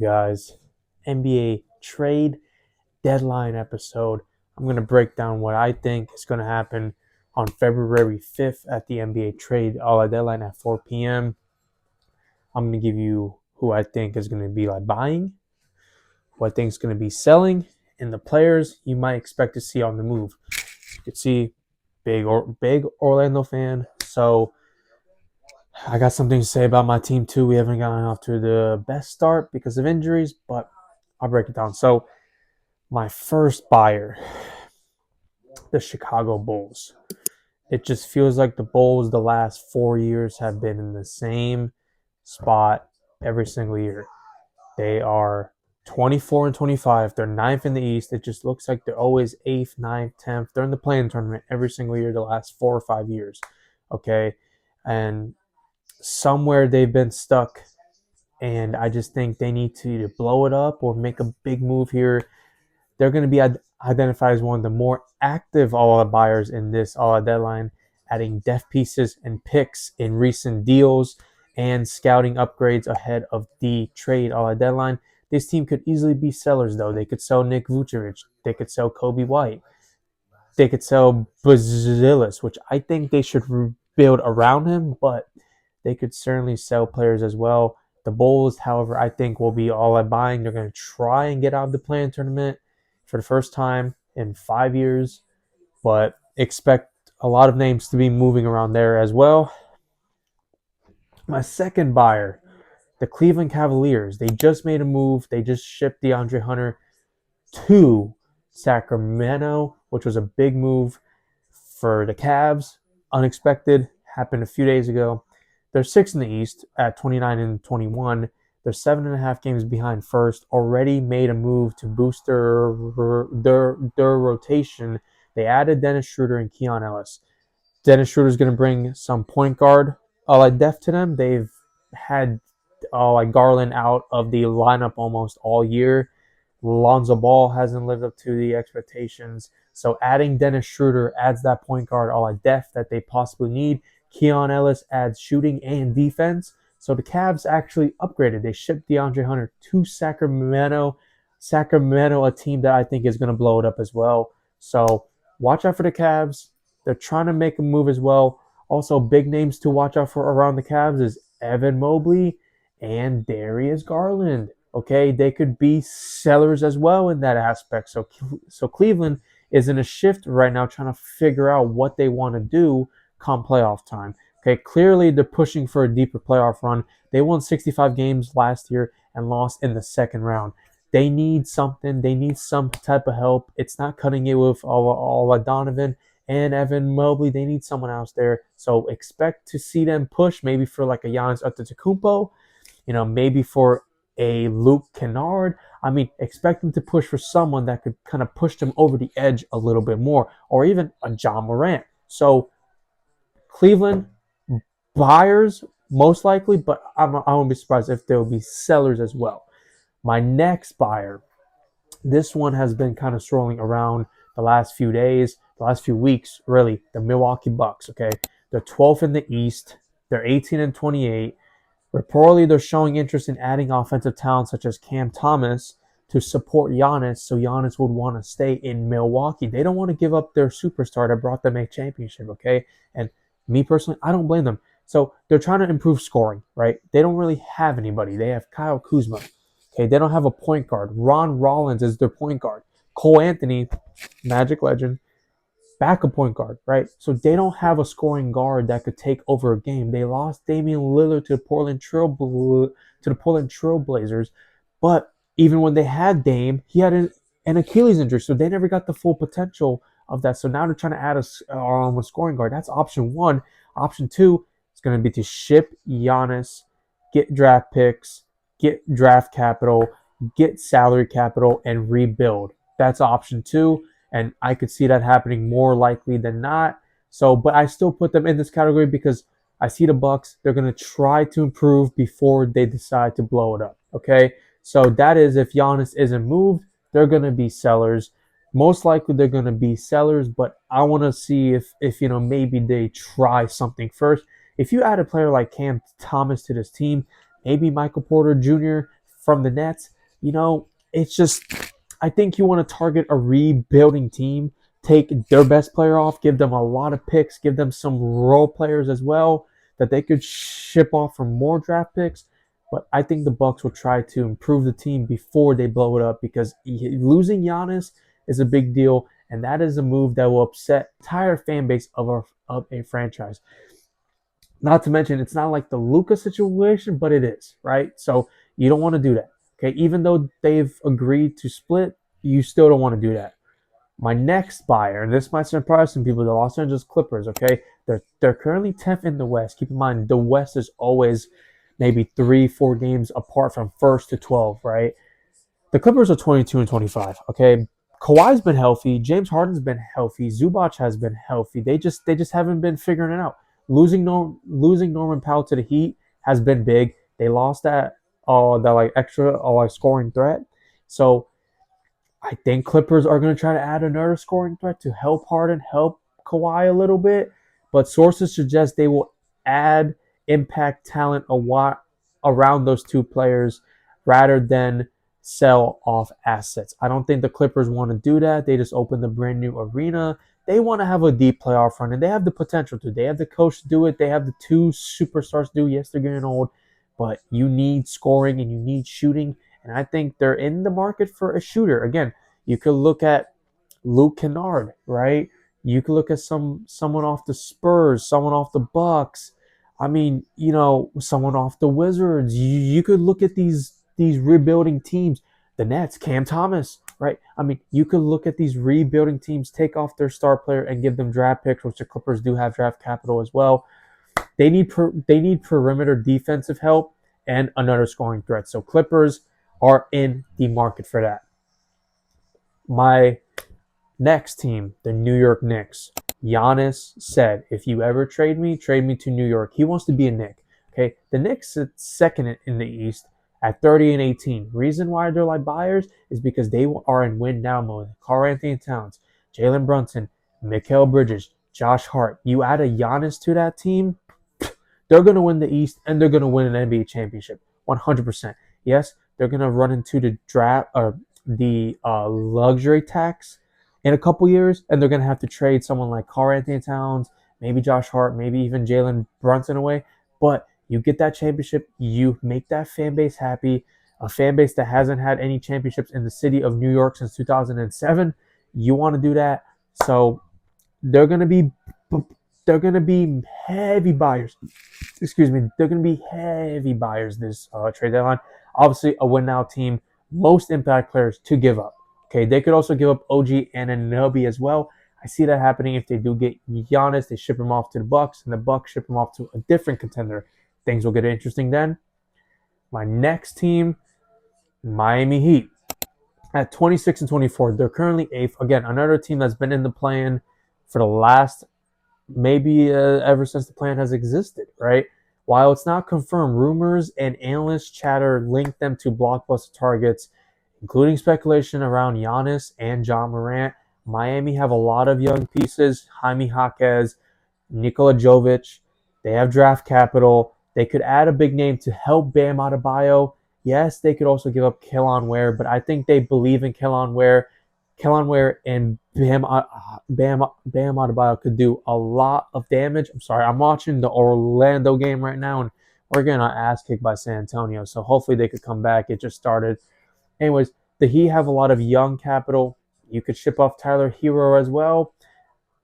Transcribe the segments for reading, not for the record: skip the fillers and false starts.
guys. NBA trade deadline episode. I'm going to break down what I think is going to happen on February 5th at the NBA trade deadline at 4 p.m. I'm going to give you who I think is going to be buying, who I think is going to be selling, and the players you might expect to see on the move. You can see big Orlando fan. So I got something to say about my team too. We haven't gotten off to the best start because of injuries, but I'll break it down. So my first buyer, the Chicago Bulls. It just feels like the Bulls the last 4 years have been in the same spot every single year. They are 24 and 25. They're ninth in the East. It just looks like they're always 8th, 9th, 10th. They're in the play-in tournament every single year the last 4 or 5 years. Okay? And somewhere they've been stuck. And I just think they need to either blow it up or make a big move here. They're going to be identified as one of the more active all-out buyers in this all-out deadline, adding depth pieces and picks in recent deals and scouting upgrades ahead of the trade all-out deadline. This team could easily be sellers, though. They could sell Nick Vucevic. They could sell Kobe White. They could sell Bazilis, which I think they should build around him, but they could certainly sell players as well. The Bulls, however, I think will be all-out buying. They're going to try and get out of the play-in tournament for the first time in 5 years, but expect a lot of names to be moving around there as well. My second buyer, the Cleveland Cavaliers. They just made a move. They just shipped DeAndre Hunter to Sacramento, which was a big move for the Cavs. Unexpected, happened a few days ago. They're 6th in the East at 29 and 21. They're 7.5 games behind first. Already made a move to boost their rotation. They added Dennis Schroeder and Keon Ellis. Dennis Schroeder is going to bring some point guard depth to them. They've had Garland out of the lineup almost all year. Lonzo Ball hasn't lived up to the expectations. So adding Dennis Schroeder adds that point guard depth that they possibly need. Keon Ellis adds shooting and defense. So the Cavs actually upgraded. They shipped DeAndre Hunter to Sacramento. Sacramento, a team that I think is going to blow it up as well. So watch out for the Cavs. They're trying to make a move as well. Also, big names to watch out for around the Cavs is Evan Mobley and Darius Garland. Okay, they could be sellers as well in that aspect. So Cleveland is in a shift right now trying to figure out what they want to do come playoff time. Okay, clearly they're pushing for a deeper playoff run. They won 65 games last year and lost in the second round. They need something. They need some type of help. It's not cutting it with all Donovan and Evan Mobley. They need someone else there. So expect to see them push maybe for a Giannis Antetokounmpo, maybe for a Luke Kennard. Expect them to push for someone that could kind of push them over the edge a little bit more, or even a John Morant. So Cleveland buyers most likely, but I won't be surprised if there will be sellers as well. My next buyer, this one has been kind of strolling around the last few days, the last few weeks, really, the Milwaukee Bucks. Okay, they're 12th in the East. They're 18 and 28. Reportedly, they're showing interest in adding offensive talent such as Cam Thomas to support Giannis, so Giannis would want to stay in Milwaukee. They don't want to give up their superstar that brought them a championship, okay? And me personally, I don't blame them. So they're trying to improve scoring, right? They don't really have anybody. They have Kyle Kuzma. Okay, they don't have a point guard. Ron Rollins is their point guard. Cole Anthony, Magic legend, backup point guard, right? So they don't have a scoring guard that could take over a game. They lost Damian Lillard to the Portland Trailblazers, but even when they had Dame, he had an Achilles injury, so they never got the full potential of that. So now they're trying to add a scoring guard. That's option one. Option two is going to be to ship Giannis, get draft picks, get draft capital, get salary capital, and rebuild. That's option two, and I could see that happening more likely than not. So, but I still put them in this category because I see the Bucks. They're going to try to improve before they decide to blow it up. Okay, so that is if Giannis isn't moved, they're going to be sellers. Most likely they're going to be sellers, but I want to see if maybe they try something first. If you add a player like Cam Thomas to this team, maybe Michael Porter Jr., from the Nets, it's just I think you want to target a rebuilding team, take their best player off, give them a lot of picks, give them some role players as well that they could ship off for more draft picks. But I think the Bucks will try to improve the team before they blow it up because losing Giannis is a big deal, and that is a move that will upset the entire fan base of a franchise. Not to mention, it's not like the Luka situation, but it is, right? So you don't want to do that. Okay, even though they've agreed to split, you still don't want to do that. My next buyer, and this might surprise some people, the Los Angeles Clippers. Okay, they're currently 10th in the West. Keep in mind, the West is always maybe 3-4 games apart from first to 12, right? The Clippers are 22 and 25. Okay, Kawhi's been healthy. James Harden's been healthy. Zubac has been healthy. They just haven't been figuring it out. Losing Norman Powell to the Heat has been big. They lost that like extra like scoring threat. So I think Clippers are going to try to add another scoring threat to help Harden, help Kawhi a little bit. But sources suggest they will add impact talent around those two players rather than sell off assets. I don't think the Clippers want to do that. They just opened the brand new arena. They want to have a deep playoff run, and they have the potential to. They have the coach to do it. They have the two superstars to do it. Yes, they're getting old, but you need scoring and you need shooting. And I think they're in the market for a shooter. Again, you could look at Luke Kennard, right? You could look at someone off the Spurs, someone off the Bucks. I mean, someone off the Wizards. You could look at these rebuilding teams, the Nets, Cam Thomas, right? I mean, you could look at these rebuilding teams, take off their star player and give them draft picks, which the Clippers do have draft capital as well. They need perimeter defensive help and another scoring threat. So Clippers are in the market for that. My next team, the New York Knicks. Giannis said, if you ever trade me to New York. He wants to be a Knick. Okay, the Knicks sit second in the East at 30 and 18. Reason why they're like buyers is because they are in win now mode. Karl-Anthony Towns, Jalen Brunson, Mikal Bridges, Josh Hart. You add a Giannis to that team, they're going to win the East and they're going to win an NBA championship. 100%. Yes, they're going to run into the draft or the luxury tax in a couple years, and they're going to have to trade someone like Karl-Anthony Towns, maybe Josh Hart, maybe even Jalen Brunson away. But you get that championship, you make that fan base happy, a fan base that hasn't had any championships in the city of New York since 2007. You want to do that. So they're going to be heavy buyers. Excuse me. They're going to be heavy buyers this trade deadline. Obviously, a win now team, most impact players to give up. Okay, they could also give up OG Anunoby as well. I see that happening if they do get Giannis. They ship him off to the Bucks, and the Bucks ship him off to a different contender. Things will get interesting then. My next team, Miami Heat. At 26 and 24, they're currently 8th. Again, another team that's been in the play-in for the last maybe ever since the plan has existed, right? While it's not confirmed, rumors and analyst chatter link them to blockbuster targets, including speculation around Giannis and Ja Morant. Miami have a lot of young pieces, Jaime Jaquez, Nikola Jovic. They have draft capital. They could add a big name to help Bam Adebayo. Yes, they could also give up Kellan Ware, but I think they believe in Kellan Ware. Kellan Ware and Bam Adebayo could do a lot of damage. I'm sorry, I'm watching the Orlando game right now, and we're getting our ass kicked by San Antonio. So hopefully they could come back. It just started. Anyways, the Heat have a lot of young capital. You could ship off Tyler Hero as well.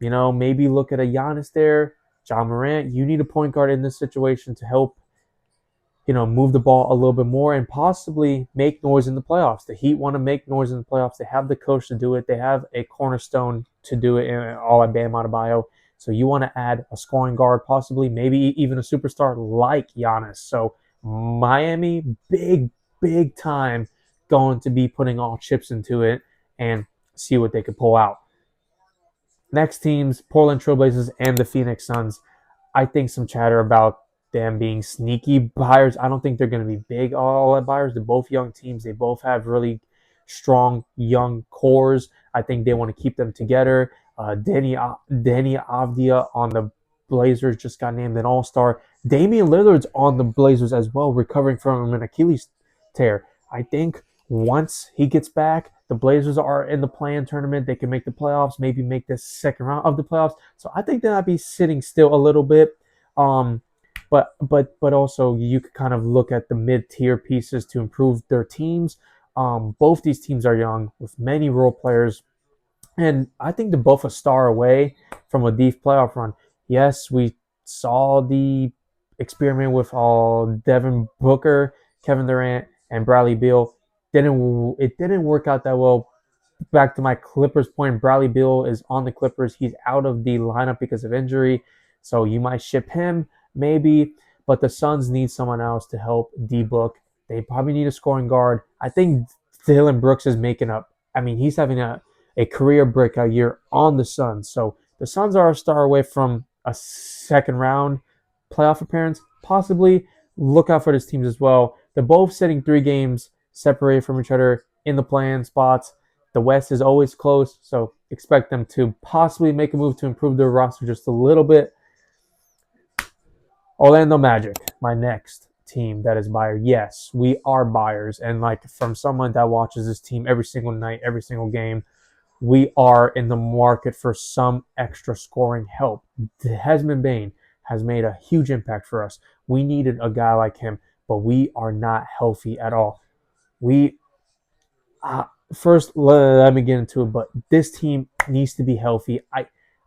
Maybe look at a Giannis there. Ja Morant, you need a point guard in this situation to help, move the ball a little bit more and possibly make noise in the playoffs. The Heat want to make noise in the playoffs. They have the coach to do it. They have a cornerstone to do it, all at Bam Adebayo. So you want to add a scoring guard, possibly, maybe even a superstar like Giannis. So Miami, big time going to be putting all chips into it and see what they could pull out. Next teams, Portland Trailblazers and the Phoenix Suns. I think some chatter about them being sneaky buyers. I don't think they're going to be big all buyers. They're both young teams. They both have really strong young cores. I think they want to keep them together. Deni Avdija on the Blazers just got named an All-Star. Damian Lillard's on the Blazers as well, recovering from an Achilles tear. I think once he gets back, the Blazers are in the play-in tournament. They can make the playoffs, maybe make this second round of the playoffs. So I think they might be sitting still a little bit. Um, but also you could kind of look at the mid-tier pieces to improve their teams. Both these teams are young with many role players, and I think they're both a star away from a deep playoff run. Yes, we saw the experiment with all Devin Booker, Kevin Durant, and Bradley Beal. It didn't work out that well. Back to my Clippers point, Bradley Beal is on the Clippers. He's out of the lineup because of injury, so you might ship him maybe. But the Suns need someone else to help D Book. They probably need a scoring guard. I think Dylan Brooks is making up. I mean, he's having a career breakout year on the Suns. So the Suns are a star away from a second round playoff appearance. Possibly look out for these teams as well. They're both sitting 3 games separated from each other in the play-in spots. The West is always close, so expect them to possibly make a move to improve their roster just a little bit. Orlando Magic, my next team that is buyer. Yes, we are buyers. And like from someone that watches this team every single night, every single game, we are in the market for some extra scoring help. Desmond Bane has made a huge impact for us. We needed a guy like him, but we are not healthy at all. We first let me get into it, but this team needs to be healthy.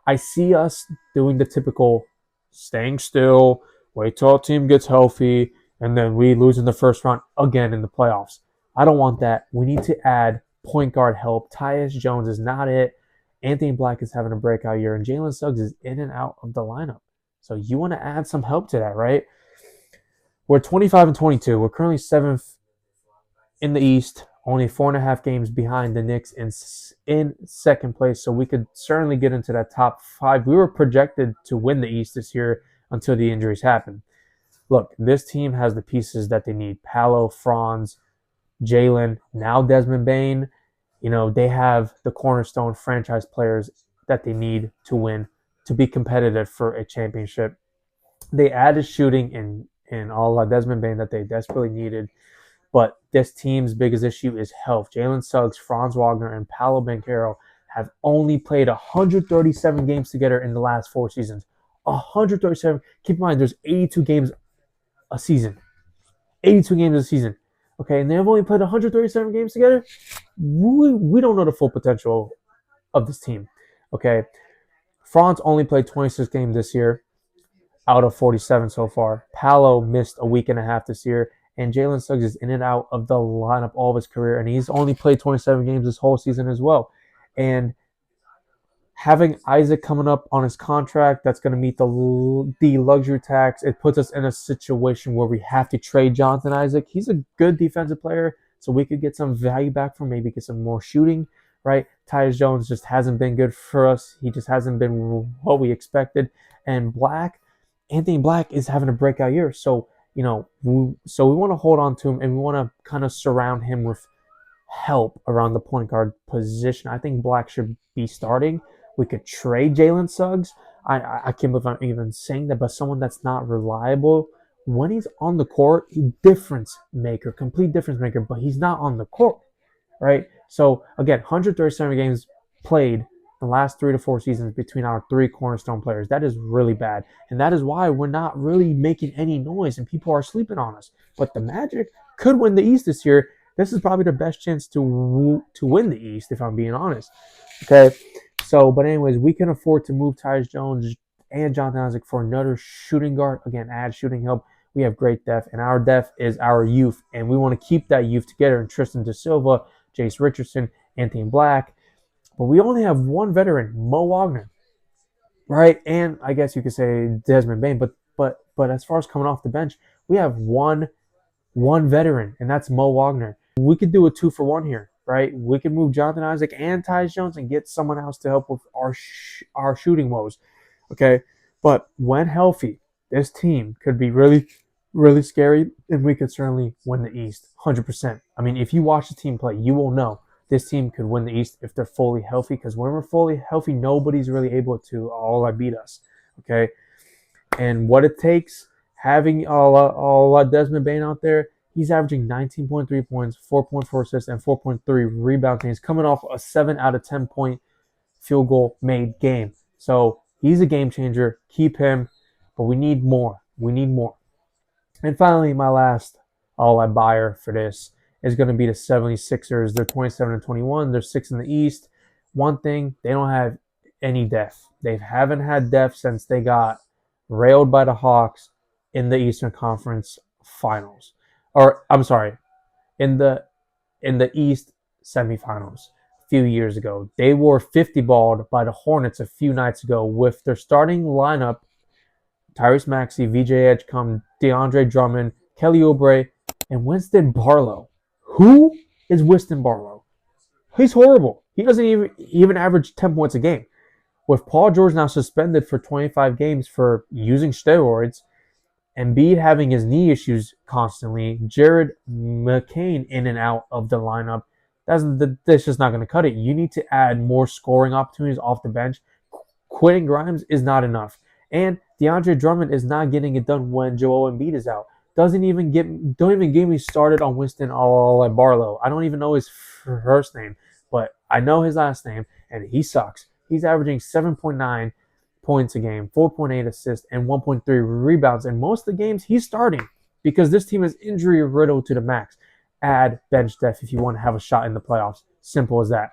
I see us doing the typical staying still, wait till a team gets healthy, and then we lose in the first round again in the playoffs. I don't want that. We need to add point guard help. Tyus Jones is not it. Anthony Black is having a breakout year, and Jalen Suggs is in and out of the lineup. So you want to add some help to that, right? We're 25 and 22. We're currently 7th in the East, only 4.5 games behind the Knicks in second place. So we could certainly get into that top 5. We were projected to win the East this year until the injuries happened. Look, this team has the pieces that they need. Paolo, Franz, Jalen, now Desmond Bane. They have the cornerstone franchise players that they need to win, to be competitive for a championship. They added shooting in all Desmond Bane that they desperately needed. But this team's biggest issue is health. Jalen Suggs, Franz Wagner, and Paolo Banchero have only played 137 games together in the last 4 seasons. 137. Keep in mind, there's 82 games a season. 82 games a season. Okay, and they've only played 137 games together. We don't know the full potential of this team. Okay, Franz only played 26 games this year out of 47 so far. Paolo missed a week and a half this year. And Jalen Suggs is in and out of the lineup all of his career, and he's only played 27 games this whole season as well. And having Isaac coming up on his contract, that's going to meet the luxury tax. It puts us in a situation where we have to trade Jonathan Isaac. He's a good defensive player, so we could get some value back from, maybe get some more shooting, right? Tyus Jones just hasn't been good for us. He just hasn't been what we expected. And Anthony Black is having a breakout year, so we want to hold on to him, and we want to kind of surround him with help around the point guard position. I think Black should be starting. We could trade Jalen Suggs. I can't believe I'm even saying that, but someone that's not reliable when he's on the court, difference maker, complete difference maker, but he's not on the court, right? So again, 137 games played the last 3 to 4 seasons between our 3 cornerstone players. That is really bad. And that is why we're not really making any noise and people are sleeping on us. But the Magic could win the East this year. This is probably the best chance to win the East, if I'm being honest. Okay. So, but anyways, we can afford to move Tyus Jones and Jonathan Isaac for another shooting guard. Again, add shooting help. We have great depth, and our depth is our youth. And we want to keep that youth together. And Tristan Da Silva, Jace Richardson, Anthony Black. But we only have one veteran, Mo Wagner, right? And I guess you could say Desmond Bane. But as far as coming off the bench, we have one veteran, and that's Mo Wagner. We could do a 2-for-1 here, right? We could move Jonathan Isaac and Tyus Jones and get someone else to help with our shooting woes, okay? But when healthy, this team could be really, really scary, and we could certainly win the East, 100%. I mean, if you watch the team play, you will know this team could win the East if they're fully healthy, because when we're fully healthy, nobody's really able to all beat us, okay? And what it takes, having all Desmond Bane out there, He's averaging 19.3 points, 4.4 assists, and 4.3 rebounds. And he's coming off a 7 out of 10 point field goal made game. So he's a game changer. Keep him, but we need more. We need more. And finally, my last all I buyer for this is going to be the 76ers. They're 27 and 21. They're 6th in the East. One thing, they don't have any depth. They haven't had depth since they got railed by the Hawks in the Eastern Conference Finals. Or I'm sorry, in the East semifinals a few years ago. They were 50 balled by the Hornets a few nights ago with their starting lineup: Tyrese Maxey, VJ Edgecombe, DeAndre Drummond, Kelly Oubre, and Winston Barlow. Who is Winston Barlow? He's horrible. He doesn't even average 10 points a game. With Paul George now suspended for 25 games for using steroids, Embiid having his knee issues constantly, Jared McCain in and out of the lineup, that's just not going to cut it. You need to add more scoring opportunities off the bench. Quitting Grimes is not enough. And DeAndre Drummond is not getting it done when Joel Embiid is out. Don't even get me started on Winston Barlow. I don't even know his first name, but I know his last name, and he sucks. He's averaging 7.9 points a game, 4.8 assists, and 1.3 rebounds. And most of the games he's starting because this team is injury riddled to the max. Add bench depth if you want to have a shot in the playoffs. Simple as that.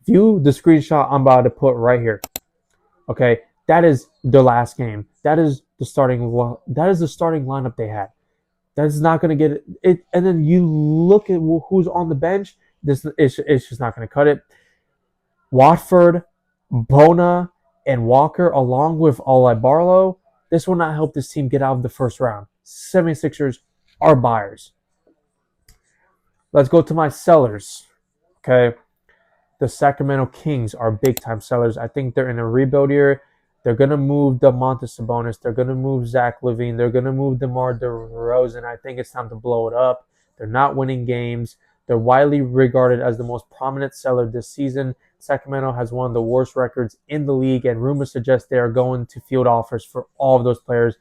View the screenshot I'm about to put right here. Okay, that is the last game. That is the starting lineup they had. That's not going to get it. And then you look at who's on the bench. It's just not going to cut it. Watford, Bona, and Walker, along with Olai Barlow, this will not help this team get out of the first round. 76ers are buyers. Let's go to my sellers. Okay. The Sacramento Kings are big-time sellers. I think they're in a rebuild year. They're going to move Domantas Sabonis. They're going to move Zach LaVine. They're going to move DeMar DeRozan. I think it's time to blow it up. They're not winning games. They're widely regarded as the most prominent seller this season. Sacramento has one of the worst records in the league, and rumors suggest they are going to field offers for all of those players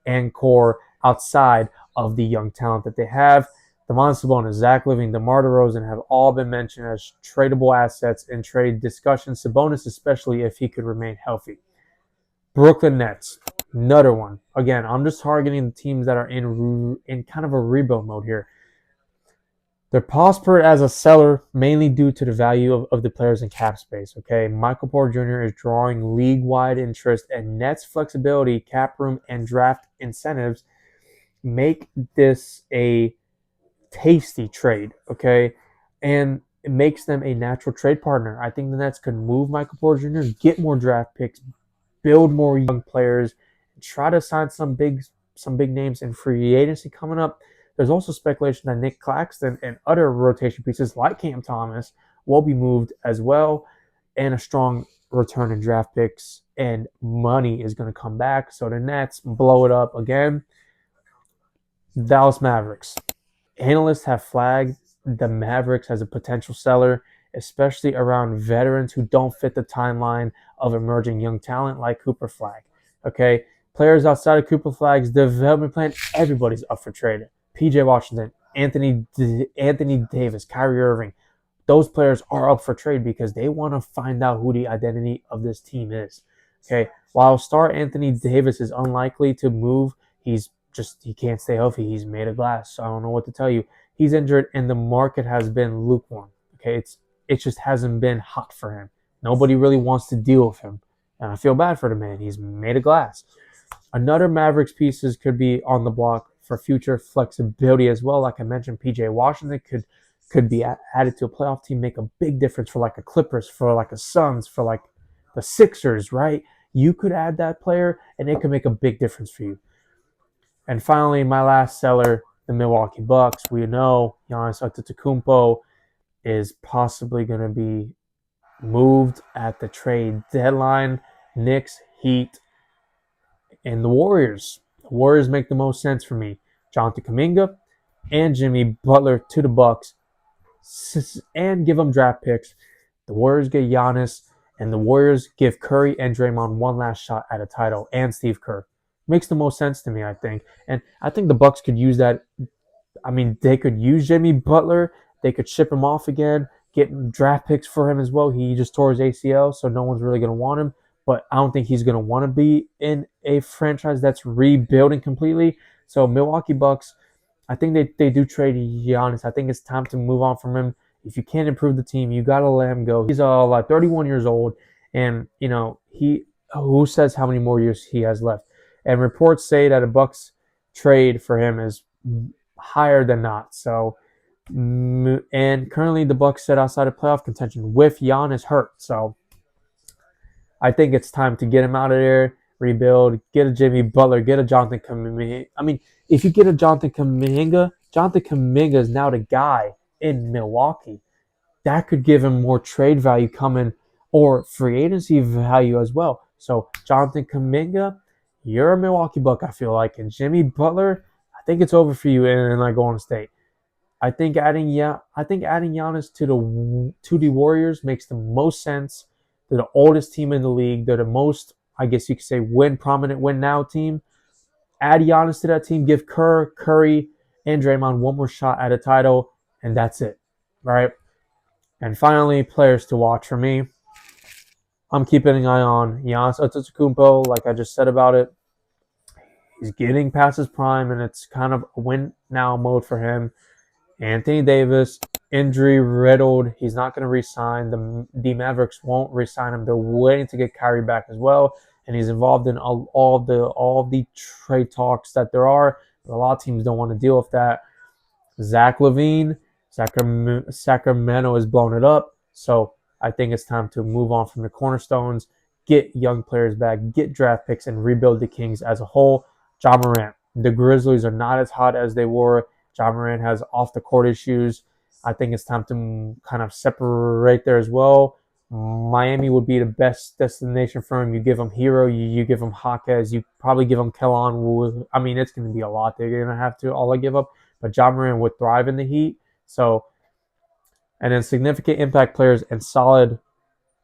and core outside of the young talent that they have. Domantas Sabonis, Zach LaVine, DeMar DeRozan have all been mentioned as tradable assets in trade discussions. Sabonis, especially if he could remain healthy. Brooklyn Nets, another one. Again, I'm just targeting the teams that are in kind of a rebuild mode here. They're prospered as a seller mainly due to the value of the players in cap space. Okay, Michael Porter Jr. is drawing league-wide interest, and Nets' flexibility, cap room, and draft incentives make this a tasty trade. Okay, and it makes them a natural trade partner. I think the Nets could move Michael Porter Jr., get more draft picks, build more young players, and try to sign some big names in free agency coming up. There's also speculation that Nick Claxton and other rotation pieces like Cam Thomas will be moved as well, and a strong return in draft picks and money is going to come back. So the Nets blow it up again. Dallas Mavericks. Analysts have flagged the Mavericks as a potential seller, especially around veterans who don't fit the timeline of emerging young talent like Cooper Flagg. Okay, players outside of Cooper Flagg's development plan, everybody's up for trade. PJ Washington, Anthony Davis, Kyrie Irving, those players are up for trade because they want to find out who the identity of this team is. Okay, while star Anthony Davis is unlikely to move, he can't stay healthy. He's made of glass, so I don't know what to tell you. He's injured, and the market has been lukewarm. Okay, it just hasn't been hot for him. Nobody really wants to deal with him, and I feel bad for the man. He's made of glass. Another Mavericks pieces could be on the block for future flexibility as well. Like I mentioned, PJ Washington could be added to a playoff team, make a big difference for like a Clippers, for like a Suns, for like the Sixers, right? You could add that player, and it could make a big difference for you. And finally, my last seller, the Milwaukee Bucks. We know Giannis Antetokounmpo is possibly going to be moved at the trade deadline. Knicks, Heat, and the Warriors. The Warriors make the most sense for me. Jonathan Kuminga and Jimmy Butler to the Bucks, and give them draft picks. The Warriors get Giannis, and the Warriors give Curry and Draymond one last shot at a title, and Steve Kerr. Makes the most sense to me, I think. And I think the Bucks could use that I mean, they could use Jimmy Butler. They could ship him off again, get draft picks for him as well. He just tore his ACL, so no one's really going to want him. But I don't think he's going to want to be in a franchise that's rebuilding completely. So Milwaukee Bucks, I think they do trade Giannis. I think it's time to move on from him. If you can't improve the team, you got to let him go. He's like 31 years old, and who says how many more years he has left? And reports say that a Bucks trade for him is higher than not. So, and currently the Bucks sit outside of playoff contention with Giannis hurt. So, I think it's time to get him out of there, rebuild, get a Jimmy Butler, get a Jonathan Kuminga. I mean, if you get a Jonathan Kuminga is now the guy in Milwaukee. That could give him more trade value coming or free agency value as well. So Jonathan Kuminga, you're a Milwaukee Buck, I feel like. And Jimmy Butler, I think it's over for you in like Golden State. I think adding Giannis to the Warriors makes the most sense. They're the oldest team in the league. They're the most, I guess you could say, prominent win now team. Add Giannis to that team. Give Curry, and Draymond one more shot at a title, and that's it. Right? And finally, players to watch for me. I'm keeping an eye on Giannis Antetokounmpo, like I just said about it. He's getting past his prime, and it's kind of a win-now mode for him. Anthony Davis, injury riddled. He's not going to re-sign. The Mavericks won't re-sign him. They're waiting to get Kyrie back as well, and he's involved in all the trade talks that there are. But a lot of teams don't want to deal with that. Zach LaVine, Sacramento has blown it up, so I think it's time to move on from the cornerstones, get young players back, get draft picks, and rebuild the Kings as a whole. Ja Morant, the Grizzlies are not as hot as they were. Ja Morant has off-the-court issues. I think it's time to kind of separate there as well. Miami would be the best destination for him. You give him Hero, you give him Hawkes, you probably give him Kellon. I mean, it's going to be a lot they're going to have to all give up. But Ja Morant would thrive in the Heat. So, and then significant impact players and solid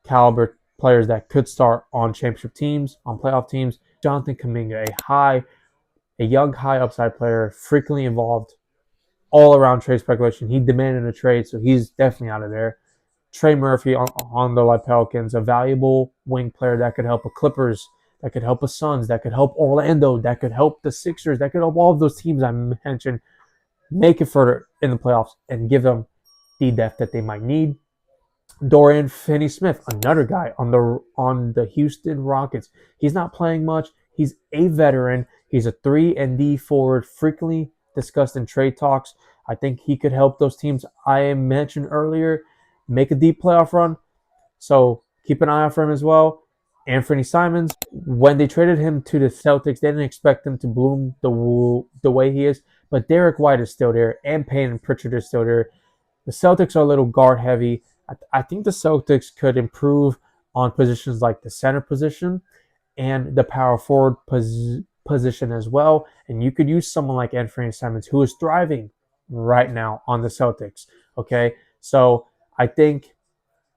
caliber players that could start on championship teams, on playoff teams. Jonathan Kuminga, a young high upside player, frequently involved all around trade speculation. He demanded a trade, so he's definitely out of there. Trey Murphy on the Pelicans, a valuable wing player that could help the Clippers, that could help the Suns, that could help Orlando, that could help the Sixers, that could help all of those teams I mentioned make it further in the playoffs and give them the depth that they might need. Dorian Finney-Smith, another guy on the Houston Rockets. He's not playing much. He's a veteran. He's a 3-and-D forward, frequently discussed in trade talks. I think he could help those teams I mentioned earlier make a deep playoff run. So keep an eye out for him as well. Anthony Simons, when they traded him to the Celtics, they didn't expect him to bloom the way he is. But Derek White is still there, and Payton Pritchard is still there. The Celtics are a little guard heavy. I think the Celtics could improve on positions like the center position and the power forward position as well. And you could use someone like Anthony Simons, who is thriving right now on the Celtics. Okay, so I think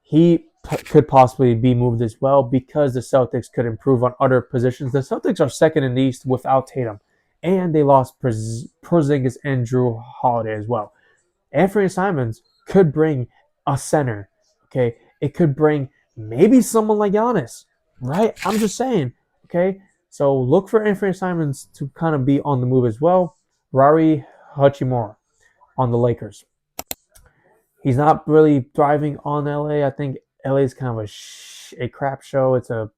he could possibly be moved as well because the Celtics could improve on other positions. The Celtics are second in the East without Tatum, and they lost Porzingis and Drew Holiday as well. Anthony Simons could bring a center. Okay, it could bring maybe someone like Giannis, right? I'm just saying. Okay, so look for Anthony Simons to kind of be on the move as well. Rui Hachimura on the Lakers. He's not really thriving on LA. I think LA is kind of a crap show. It's a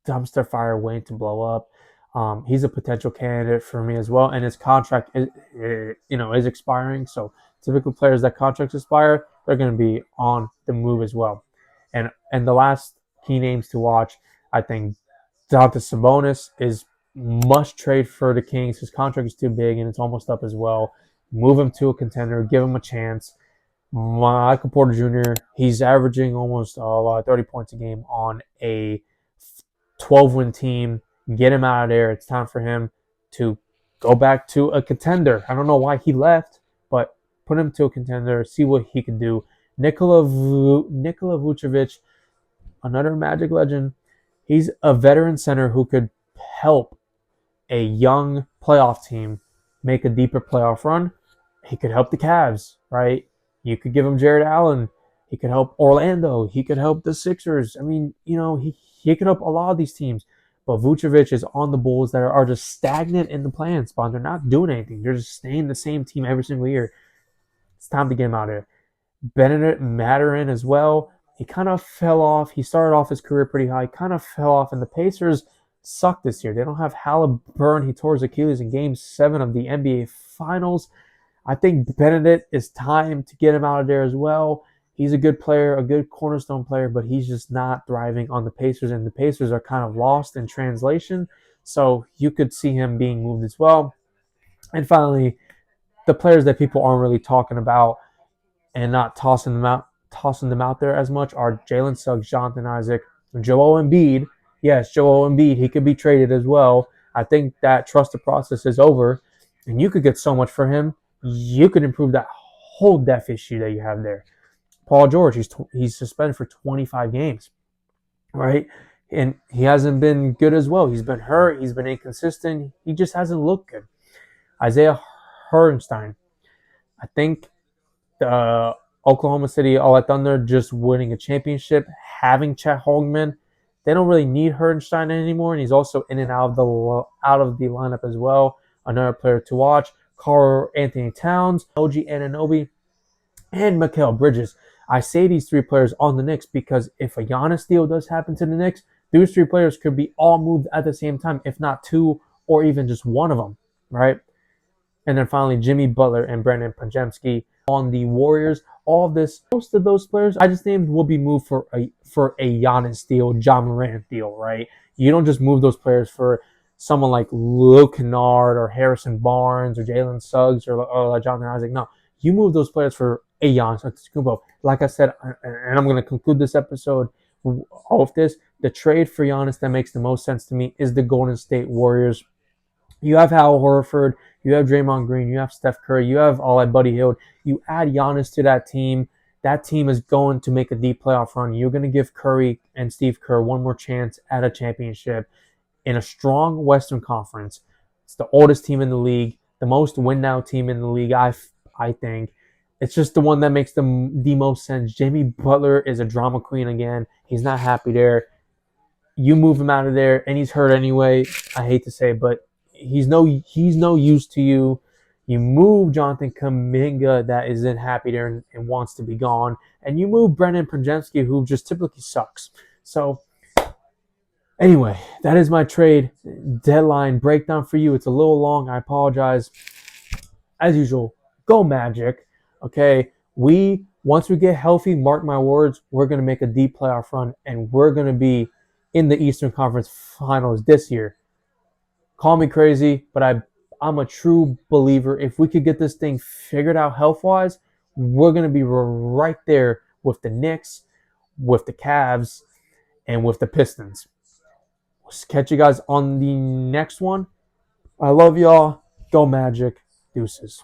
dumpster fire waiting to blow up. He's a potential candidate for me as well, and his contract is expiring. So typical players that contracts expire, they're going to be on the move as well. And the last key names to watch, I think Domantas Sabonis is must trade for the Kings. His contract is too big, and it's almost up as well. Move him to a contender, give him a chance. Michael Porter Jr., he's averaging almost 30 points a game on a 12-win team. Get him out of there. It's time for him to go back to a contender. I don't know why he left, but put him to a contender, see what he can do. Nikola Vucevic, another Magic legend. He's a veteran center who could help a young playoff team make a deeper playoff run. He could help the Cavs, right? You could give him Jared Allen. He could help Orlando. He could help the Sixers. I mean, he could help a lot of these teams. But Vucevic is on the Bulls that are just stagnant in the play-in spot. They're not doing anything. They're just staying the same team every single year. It's time to get him out of there. Bennett Mathurin as well. He kind of fell off. He started off his career pretty high, kind of fell off, and the Pacers suck this year. They don't have Halliburton. He tore his Achilles in Game 7 of the NBA Finals. I think Bennett is time to get him out of there as well. He's a good player, a good cornerstone player, but he's just not thriving on the Pacers, and the Pacers are kind of lost in translation. So you could see him being moved as well. And finally, the players that people aren't really talking about and not tossing them out there as much are Jalen Suggs, Jonathan Isaac, Joel Embiid. Yes, Joel Embiid. He could be traded as well. I think that trust the process is over, and you could get so much for him. You could improve that whole depth issue that you have there. Paul George, he's suspended for 25 games, right? And he hasn't been good as well. He's been hurt. He's been inconsistent. He just hasn't looked good. Isaiah Hartenstein, I think the Oklahoma City All Thunder just winning a championship, having Chet Holmgren, they don't really need Hartenstein anymore, and he's also in and out of the lineup as well. Another player to watch. Karl-Anthony Towns, OG Anunoby, and Mikal Bridges. I say these three players on the Knicks because if a Giannis deal does happen to the Knicks, those three players could be all moved at the same time, if not two or even just one of them, right? And then finally, Jimmy Butler and Brandon Podziemski on the Warriors. All of this, most of those players I just named will be moved for a Giannis deal, Ja Morant deal, right? You don't just move those players for someone like Luke Kennard or Harrison Barnes or Jalen Suggs or Jonathan Isaac. No, you move those players for a Giannis Antetokounmpo. Like I said, and I'm going to conclude this episode of this, the trade for Giannis that makes the most sense to me is the Golden State Warriors. You have Hal Horford, you have Draymond Green, you have Steph Curry, you have all that Buddy Hield. You add Giannis to that team. That team is going to make a deep playoff run. You're going to give Curry and Steve Kerr one more chance at a championship in a strong Western Conference. It's the oldest team in the league, the most win-now team in the league, I think. It's just the one that makes the most sense. Jimmy Butler is a drama queen again. He's not happy there. You move him out of there, and he's hurt anyway. I hate to say it, but he's no use to you. You move Jonathan Kuminga that isn't happy there and wants to be gone. And you move Brandon Podziemski, who just typically sucks. So anyway, that is my trade deadline breakdown for you. It's a little long. I apologize. As usual, go Magic. Okay, once we get healthy, mark my words, we're going to make a deep playoff run, and we're going to be in the Eastern Conference Finals this year. Call me crazy, but I'm a true believer. If we could get this thing figured out health-wise, we're going to be right there with the Knicks, with the Cavs, and with the Pistons. We'll catch you guys on the next one. I love y'all. Go Magic. Deuces.